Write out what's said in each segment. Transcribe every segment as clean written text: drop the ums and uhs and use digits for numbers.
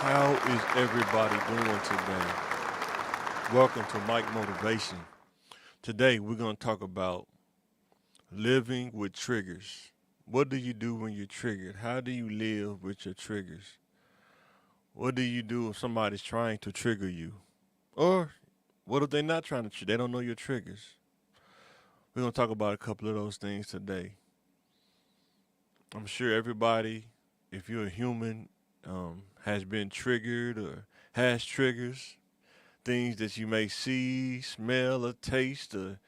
How is everybody doing today? Welcome to Mike Motivation. Today we're going to talk about living with triggers. What do you do when you're triggered? How do you live with your triggers? What do you do if somebody's trying to trigger you? Or what if they're not trying to they don't know your triggers? We're going to talk about a couple of those things today. I'm sure everybody, if you're a human, has been triggered or has triggers, things that you may see, smell, or taste, or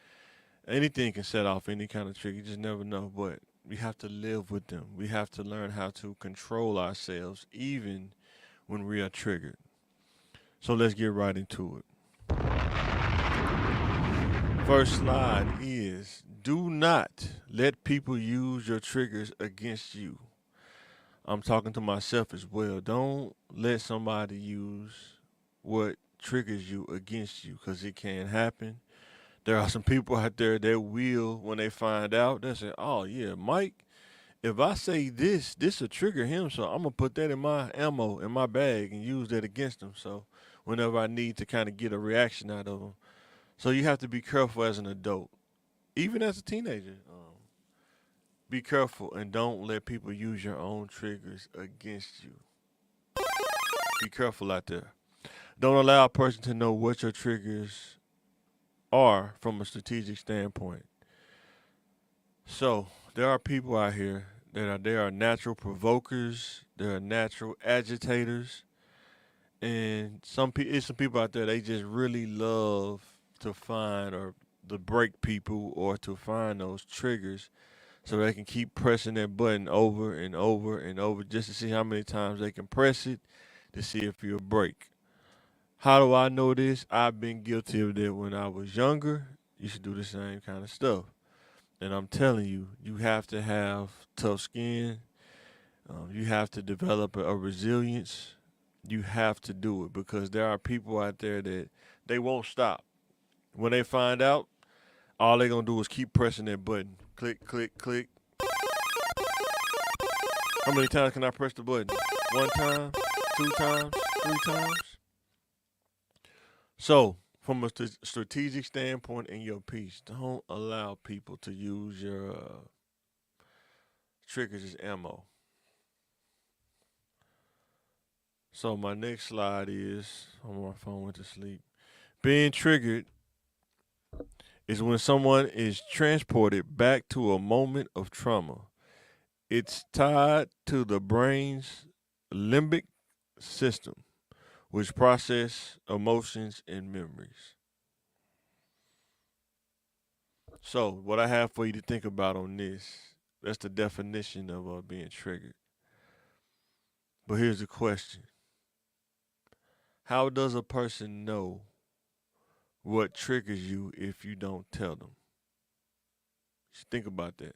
anything can set off any kind of trigger. You just never know. But we have to live with them. We have to learn how to control ourselves even when we are triggered. So let's get right into it. First slide is do not let people use your triggers against you. I'm talking to myself as well. Don't let somebody use what triggers you against you because it can happen. There are some people out there that will, when they find out, they say, "Oh yeah, Mike. If I say this will trigger him, so I'm gonna put that in my ammo in my bag and use that against him. So whenever I need to kind of get a reaction out of him, so you have to be careful as an adult, even as a teenager. Be careful and don't let people use your own triggers against you. Be careful out there. Don't allow a person to know what your triggers are from a strategic standpoint. So there are people out here that are they are natural provokers, there are natural agitators, and it's some people out there they just really love to find or to break people or to find those triggers so they can keep pressing that button over and over and over just to see how many times they can press it to see if you'll break. How do I know this? I've been guilty of that when I was younger. You should do the same kind of stuff. And I'm telling you, you have to have tough skin. You have to develop a resilience. You have to do it because there are people out there that they won't stop. When they find out, all they're going to do is keep pressing that button. Click, click, click. How many times can I press the button? One time? Two times? Three times? So, from a strategic standpoint in your piece, don't allow people to use your triggers as ammo. So my next slide is my phone went to sleep. Being triggered is when someone is transported back to a moment of trauma. It's tied to the brain's limbic system, which process emotions and memories. So what I have for you to think about on this, that's the definition of being triggered. But here's the question. How does a person know what triggers you if you don't tell them? Just think about that.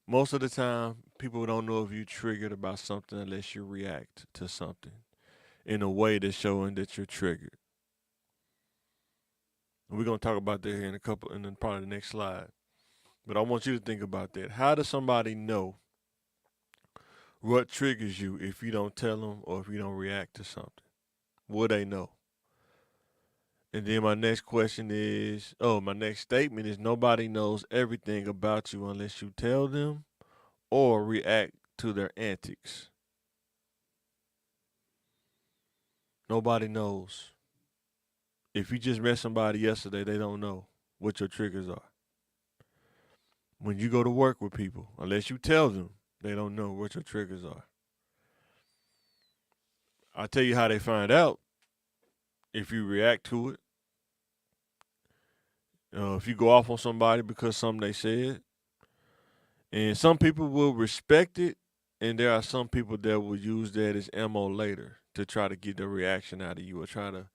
Most of the time, people don't know if you triggered about something unless you react to something in a way that's showing that you're triggered. And we're gonna talk about that here in a couple, and then probably the next slide. But I want you to think about that. How does somebody know what triggers you if you don't tell them or if you don't react to something? Will they know? And then my next question is, my next statement is nobody knows everything about you unless you tell them or react to their antics. Nobody knows. If you just met somebody yesterday, they don't know what your triggers are. When you go to work with people, unless you tell them, they don't know what your triggers are. I'll tell you how they find out if you react to it. If you go off on somebody because something they said, and some people will respect it, and there are some people that will use that as ammo later to try to get the reaction out of you or try to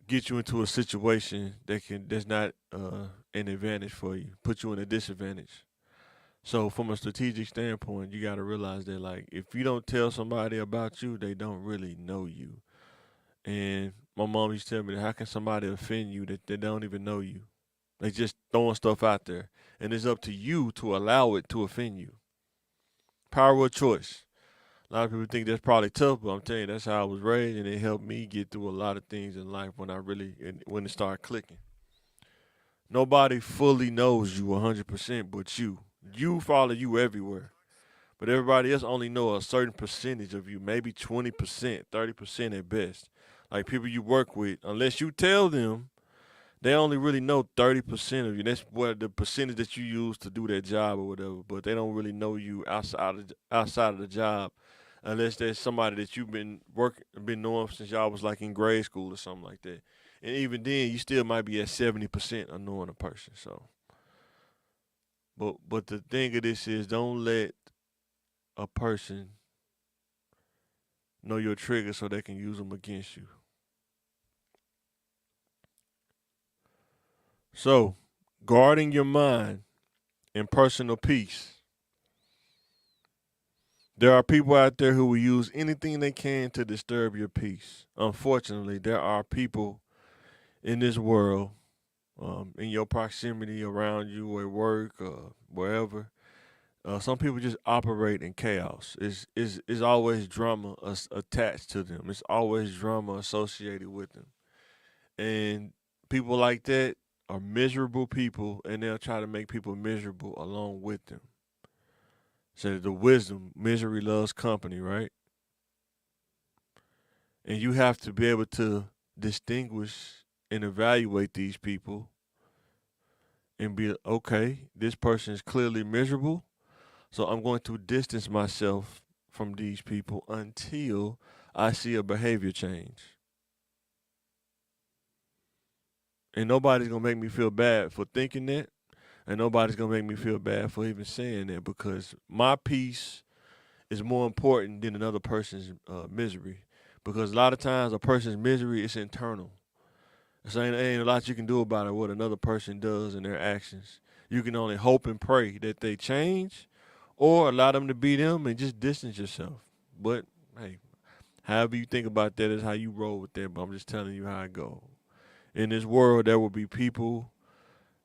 get you into a situation that's not an advantage for you, put you in a disadvantage. So from a strategic standpoint, you got to realize that like if you don't tell somebody about you, they don't really know you. And my mom used to tell me that how can somebody offend you that they don't even know you? They just throwing stuff out there, and it's up to you to allow it to offend you. Power of choice. A lot of people think that's probably tough, but I'm telling you, that's how I was raised, and it helped me get through a lot of things in life when it started clicking. Nobody fully knows you 100%, but you. You follow you everywhere, but everybody else only know a certain percentage of you, maybe 20%, 30% at best. Like people you work with, unless you tell them, they only really know 30% of you. That's what the percentage that you use to do that job or whatever. But they don't really know you outside of the job, unless there's somebody that you've been knowing since y'all was like in grade school or something like that. And even then, you still might be at 70% of knowing a person. So, but the thing of this is, don't let a person know your trigger so they can use them against you. So, guarding your mind and personal peace. There are people out there who will use anything they can to disturb your peace. Unfortunately, there are people in this world, in your proximity, around you, at work, wherever. Some people just operate in chaos. It's always drama attached to them. It's always drama associated with them. And people like that are miserable people, and they'll try to make people miserable along with them. So the wisdom, misery loves company, right? And you have to be able to distinguish and evaluate these people and be okay, this person is clearly miserable, so I'm going to distance myself from these people until I see a behavior change. And nobody's going to make me feel bad for thinking that, and nobody's going to make me feel bad for even saying that, because my peace is more important than another person's misery. Because a lot of times a person's misery is internal. So ain't a lot you can do about it, what another person does in their actions. You can only hope and pray that they change, or allow them to be them and just distance yourself. But hey, however you think about that is how you roll with that. But I'm just telling you how it goes. In this world, there will be people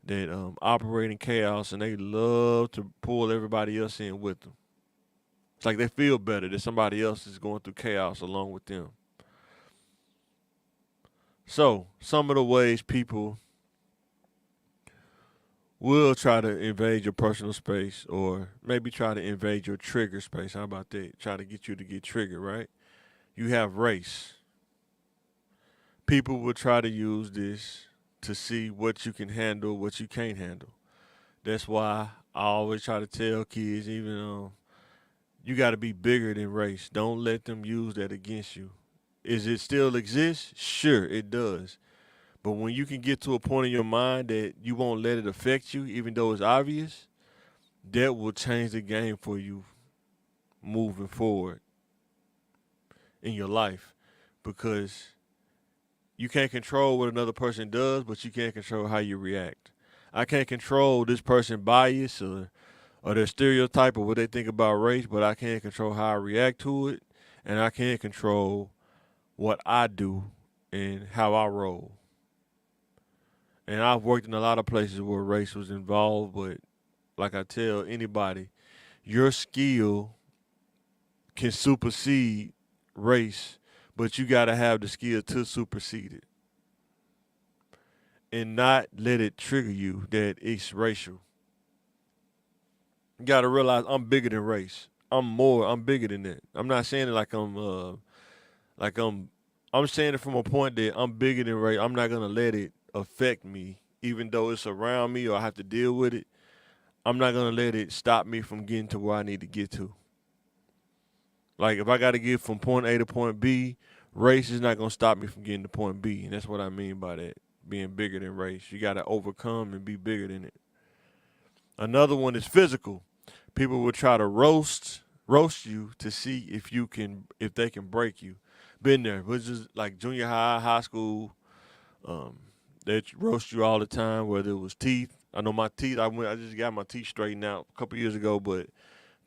that operate in chaos, and they love to pull everybody else in with them. It's like they feel better that somebody else is going through chaos along with them. So, some of the ways people will try to invade your personal space, or maybe try to invade your trigger space. How about that? Try to get you to get triggered, right? You have race. People will try to use this to see what you can handle, what you can't handle. That's why I always try to tell kids, even you got to be bigger than race. Don't let them use that against you. Is it still exist? Sure, it does. But when you can get to a point in your mind that you won't let it affect you, even though it's obvious, that will change the game for you moving forward in your life. Because you can't control what another person does, but you can't control how you react. I can't control this person bias or their stereotype or what they think about race, but I can control how I react to it, and I can control what I do and how I roll. And I've worked in a lot of places where race was involved, but like I tell anybody, your skill can supersede race, but you got to have the skill to supersede it and not let it trigger you that it's racial. You got to realize I'm bigger than race. I'm bigger than that. I'm not saying it like I'm saying it from a point that I'm bigger than race. I'm not going to let it affect me, even though it's around me or I have to deal with it. I'm not going to let it stop me from getting to where I need to get to. Like if I got to get from point A to point B, race is not going to stop me from getting to point B. And that's what I mean by that, being bigger than race. You got to overcome and be bigger than it. Another one is physical. People will try to roast you to see if they can break you. Been there, which is like junior high, high school. Um, they roast you all the time, whether it was teeth. I know my teeth. I just got my teeth straightened out a couple years ago, but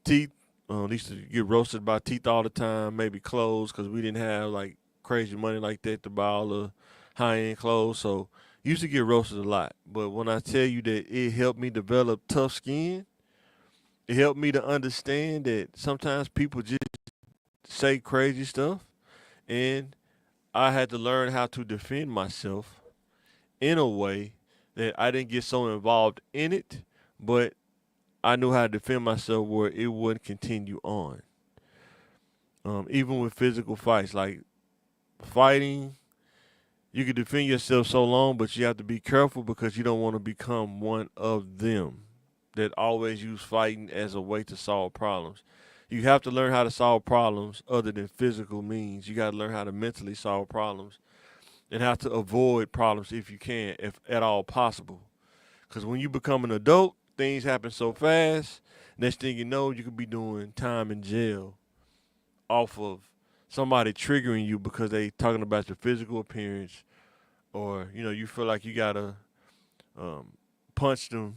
teeth. Used to get roasted by teeth all the time. Maybe clothes because we didn't have like crazy money like that to buy all the high end clothes. So used to get roasted a lot. But when I tell you that it helped me develop tough skin, It helped me to understand that sometimes people just say crazy stuff, and I had to learn how to defend myself in a way that I didn't get so involved in it, but I knew how to defend myself where it wouldn't continue on. Even with physical fights, like fighting, you can defend yourself so long, but you have to be careful because you don't want to become one of them that always use fighting as a way to solve problems. You have to learn how to solve problems other than physical means. You got to learn how to mentally solve problems and how to avoid problems if you can, if at all possible. Because when you become an adult, things happen so fast. Next thing you know, you could be doing time in jail off of somebody triggering you because they talking about your physical appearance, or you feel like you gotta um, punch them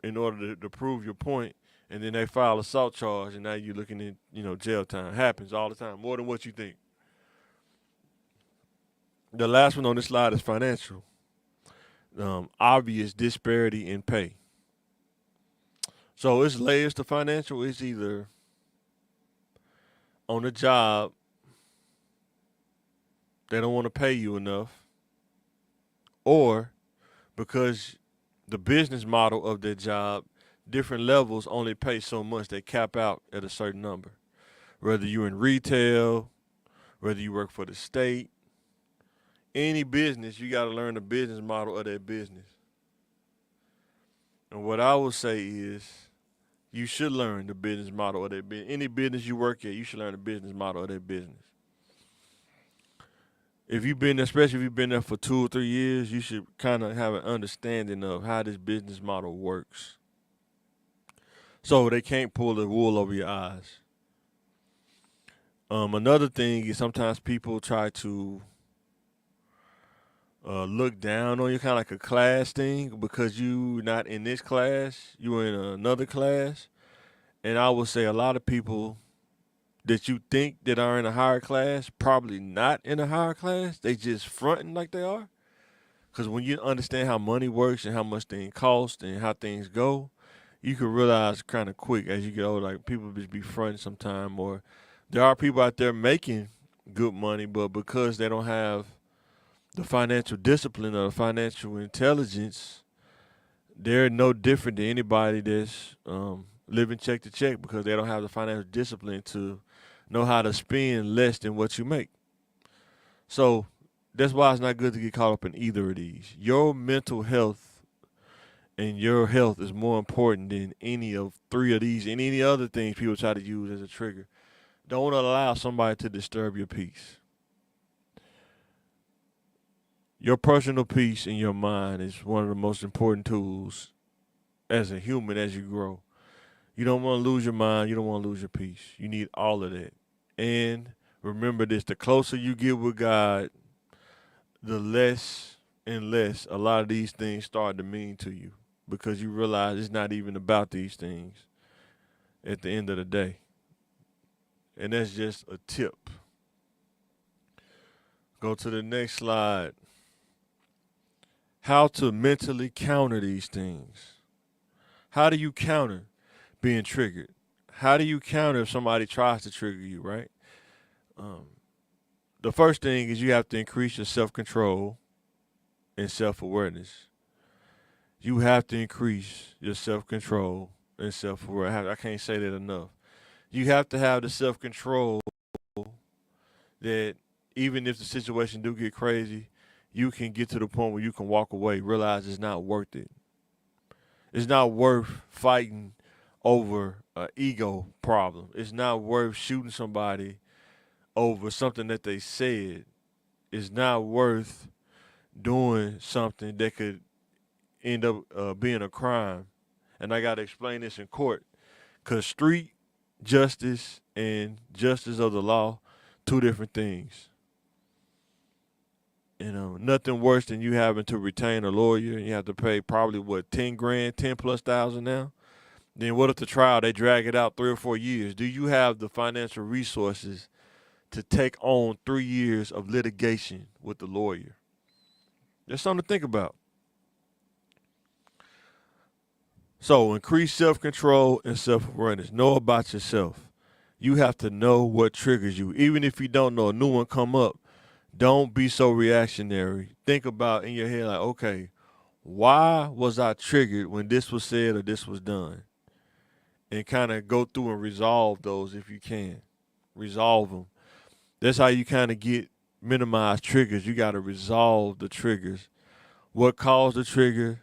in order to prove your point, and then they file assault charge, and now you're looking at jail time. Happens all the time, more than what you think. The last one on this slide is financial. Obvious disparity in pay. So it's layers to financial. It's either on the job they don't want to pay you enough, or because the business model of their job, different levels only pay so much. They cap out at a certain number. Whether you're in retail, whether you work for the state, any business, you got to learn the business model of that business. And what I would say is, you should learn the business model of that business. Any business you work at, you should learn the business model of that business. If you've been, especially if you've been there for 2 or 3 years, you should kind of have an understanding of how this business model works, so they can't pull the wool over your eyes. Another thing is sometimes people try to look down on you, kind of like a class thing, because you not in this class, you in another class. And I would say a lot of people that you think that are in a higher class, probably not in a higher class. They just fronting like they are. Because when you understand how money works and how much things cost and how things go, you can realize kind of quick as you get older, like people just be fronting sometime. Or there are people out there making good money, but because they don't have the financial discipline or the financial intelligence, they're no different than anybody that's living check to check, because they don't have the financial discipline to know how to spend less than what you make. So that's why it's not good to get caught up in either of these. Your mental health and your health is more important than any of three of these and any other things people try to use as a trigger. Don't allow somebody to disturb your peace. Your personal peace in your mind is one of the most important tools as a human as you grow. You don't want to lose your mind. You don't want to lose your peace. You need all of that. And remember this, the closer you get with God, the less and less a lot of these things start to mean to you, because you realize it's not even about these things at the end of the day. And that's just a tip. Go to the next slide. How to mentally counter these things. How do you counter being triggered? How do you counter if somebody tries to trigger you, right? Um, the first thing is you have to increase your self control and self awareness. You have to increase your self control and self awareness. I can't say that enough. You have to have the self control that even if the situation do get crazy, you can get to the point where you can walk away, realize it's not worth it. It's not worth fighting over an ego problem. It's not worth shooting somebody over something that they said. It's not worth doing something that could end up being a crime. And I got to explain this in court, because street justice and justice of the law, two different things. Nothing worse than you having to retain a lawyer and you have to pay probably what, 10 grand, 10 plus thousand now. Then what if the trial, they drag it out 3 or 4 years? Do you have the financial resources to take on 3 years of litigation with the lawyer? That's something to think about. So increase self-control and self-awareness. Know about yourself. You have to know what triggers you. Even if you don't know, a new one come up. Don't be so reactionary. Think about in your head like, okay, why was I triggered when this was said or this was done? And kind of go through and resolve those if you can. Resolve them. That's how you kind of get minimize triggers. You got to resolve the triggers. What caused the trigger?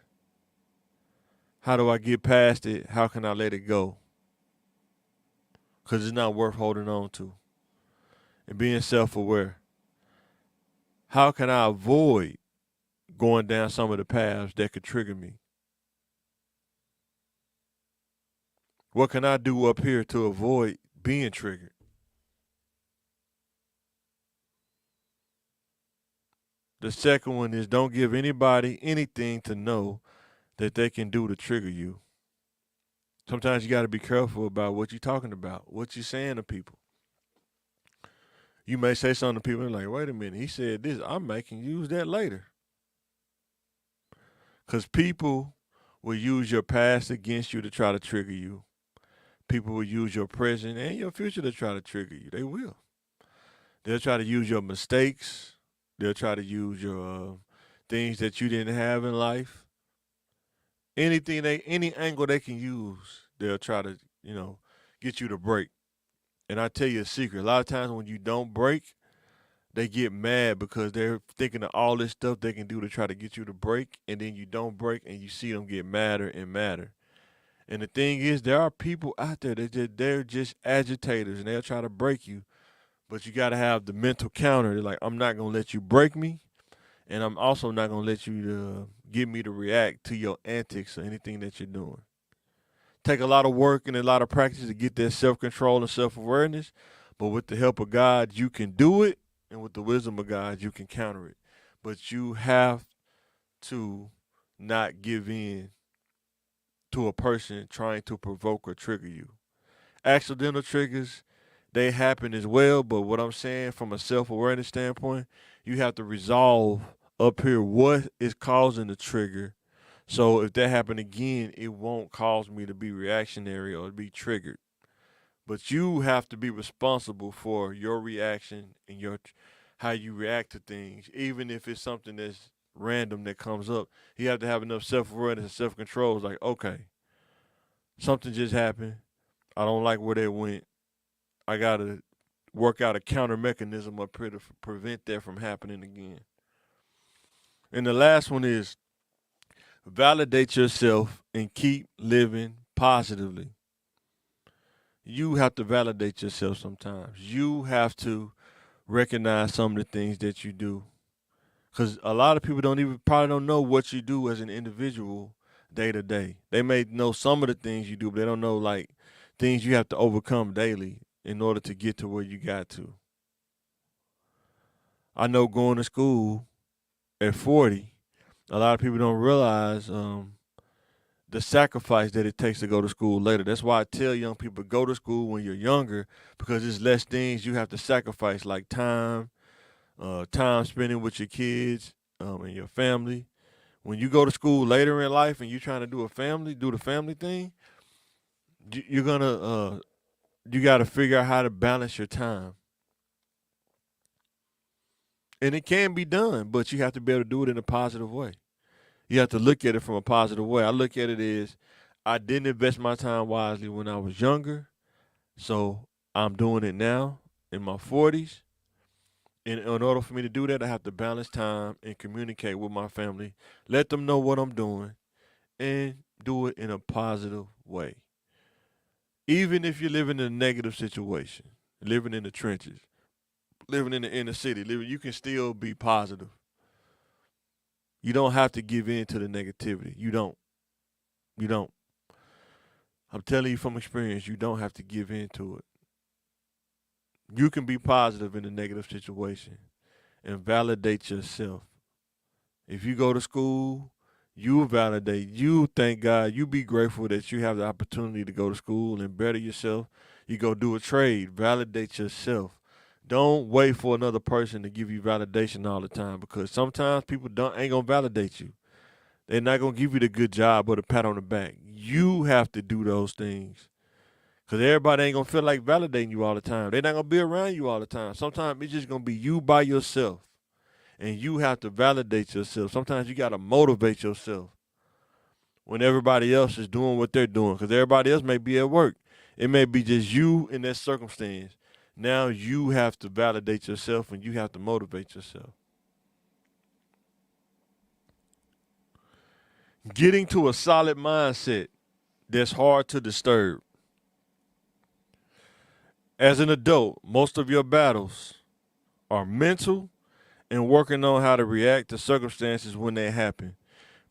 How do I get past it? How can I let it go? Because it's not worth holding on to. And being self aware. How can I avoid going down some of the paths that could trigger me? What can I do up here to avoid being triggered? The second one is don't give anybody anything to know that they can do to trigger you. Sometimes you got to be careful about what you're talking about, what you're saying to people. You may say something to people and like, wait a minute, he said this. I may can use that later. Because people will use your past against you to try to trigger you. People will use your present and your future to try to trigger you. They will. They'll try to use your mistakes. They'll try to use your things that you didn't have in life. Any angle they can use, they'll try to, get you to break. And I tell you a secret, a lot of times when you don't break, they get mad because they're thinking of all this stuff they can do to try to get you to break, and then you don't break, and you see them get madder and madder. And the thing is, there are people out there that they're just agitators, and they'll try to break you, but you got to have the mental counter. They're like, I'm not gonna let you break me, and I'm also not gonna let you get me to react to your antics or anything that you're doing. Take a lot of work and a lot of practice to get that self control and self awareness, but with the help of God, you can do it, and with the wisdom of God, you can counter it. But you have to not give in to a person trying to provoke or trigger you. Accidental triggers, they happen as well, but what I'm saying from a self awareness standpoint, you have to resolve up here what is causing the trigger. So if that happened again, it won't cause me to be reactionary or to be triggered. But you have to be responsible for your reaction and your how you react to things, even if it's something that's random that comes up. You have to have enough self awareness and self control. It's like, okay, something just happened. I don't like where that went. I gotta work out a counter mechanism up here to prevent that from happening again. And the last one is validate yourself and keep living positively. You have to validate yourself sometimes. You have to recognize some of the things that you do. Because a lot of people probably don't know what you do as an individual day to day. They may know some of the things you do, but they don't know like things you have to overcome daily in order to get to where you got to. I know going to school at 40, a lot of people don't realize the sacrifice that it takes to go to school later. That's why I tell young people go to school when you're younger because there's less things you have to sacrifice like time, time spending with your kids and your family. When you go to school later in life and you're trying to do the family thing, you're gonna you got to figure out how to balance your time. And it can be done, but you have to be able to do it in a positive way. You have to look at it from a positive way. I look at it as I didn't invest my time wisely when I was younger, so I'm doing it now in my 40s. And in order for me to do that, I have to balance time and communicate with my family, let them know what I'm doing, and do it in a positive way. Even if you're living in a negative situation, living in the trenches, living in the inner city, you can still be positive. You don't have to give in to the negativity. You don't. You don't. I'm telling you from experience, you don't have to give in to it. You can be positive in a negative situation and validate yourself. If you go to school, you validate. You thank God. You be grateful that you have the opportunity to go to school and better yourself. You go do a trade, validate yourself. Don't wait for another person to give you validation all the time because sometimes people don't ain't gonna validate you. They're not going to give you the good job or the pat on the back. You have to do those things. Because everybody ain't going to feel like validating you all the time. They're not going to be around you all the time. Sometimes it's just going to be you by yourself. And you have to validate yourself. Sometimes you got to motivate yourself when everybody else is doing what they're doing. Because everybody else may be at work. It may be just you in that circumstance. Now you have to validate yourself and you have to motivate yourself. Getting to a solid mindset that's hard to disturb. As an adult, most of your battles are mental and working on how to react to circumstances when they happen.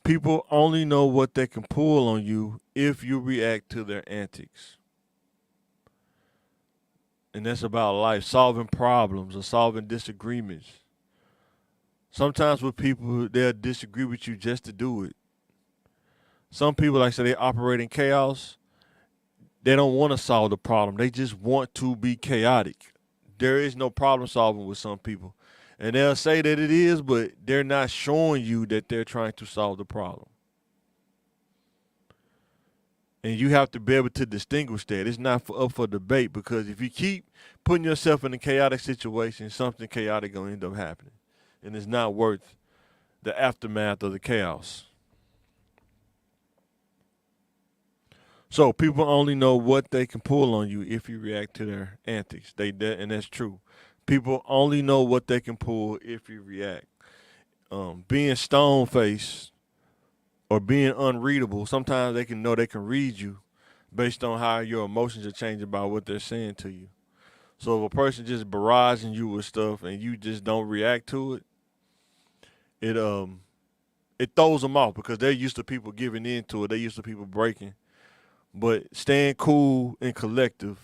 People only know what they can pull on you if you react to their antics. And that's about life, solving problems or solving disagreements. Sometimes with people, they'll disagree with you just to do it. Some people, like I said, they operate in chaos. They don't want to solve the problem. They just want to be chaotic. There is no problem solving with some people. And they'll say that it is, but they're not showing you that they're trying to solve the problem. And you have to be able to distinguish that. It's not up for debate, because if you keep putting yourself in a chaotic situation, something chaotic going to end up happening. And it's not worth the aftermath of the chaos. So people only know what they can pull on you if you react to their antics. And that's true. People only know what they can pull if you react. Being stone-faced or being unreadable, sometimes they can know they can read you based on how your emotions are changing about what they're saying to you. So if a person just barraging you with stuff and you just don't react to it, it throws them off, because they're used to people giving in to it. They're used to people breaking. But staying cool and collective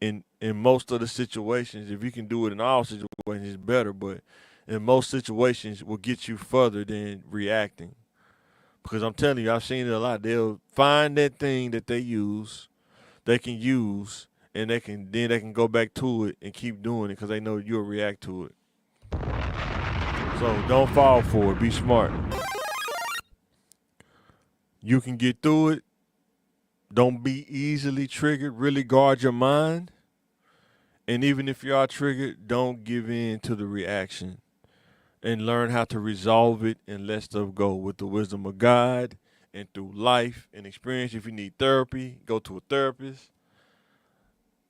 in most of the situations, if you can do it in all situations, it's better. But in most situations, will get you further than reacting. Because I'm telling you, I've seen it a lot. They'll find that thing that they can use, and they can go back to it and keep doing it because they know you'll react to it. So don't fall for it. Be smart. You can get through it. Don't be easily triggered. Really guard your mind. And even if you are triggered, don't give in to the reaction. And learn how to resolve it and let stuff go with the wisdom of God and through life and experience. If you need therapy, go to a therapist.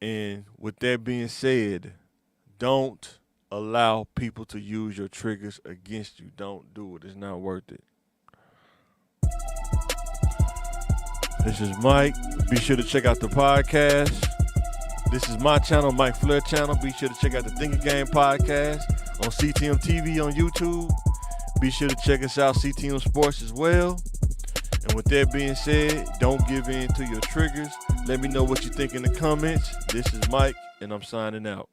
And with that being said, don't allow people to use your triggers against you. Don't do it. It's not worth it. This is Mike. Be sure to check out the podcast. This is my channel, Mike Flair channel. Be sure to check out the Think Again podcast on CTM TV on YouTube. Be sure to check us out, CTM Sports as well. And with that being said, don't give in to your triggers. Let me know what you think in the comments. This is Mike, and I'm signing out.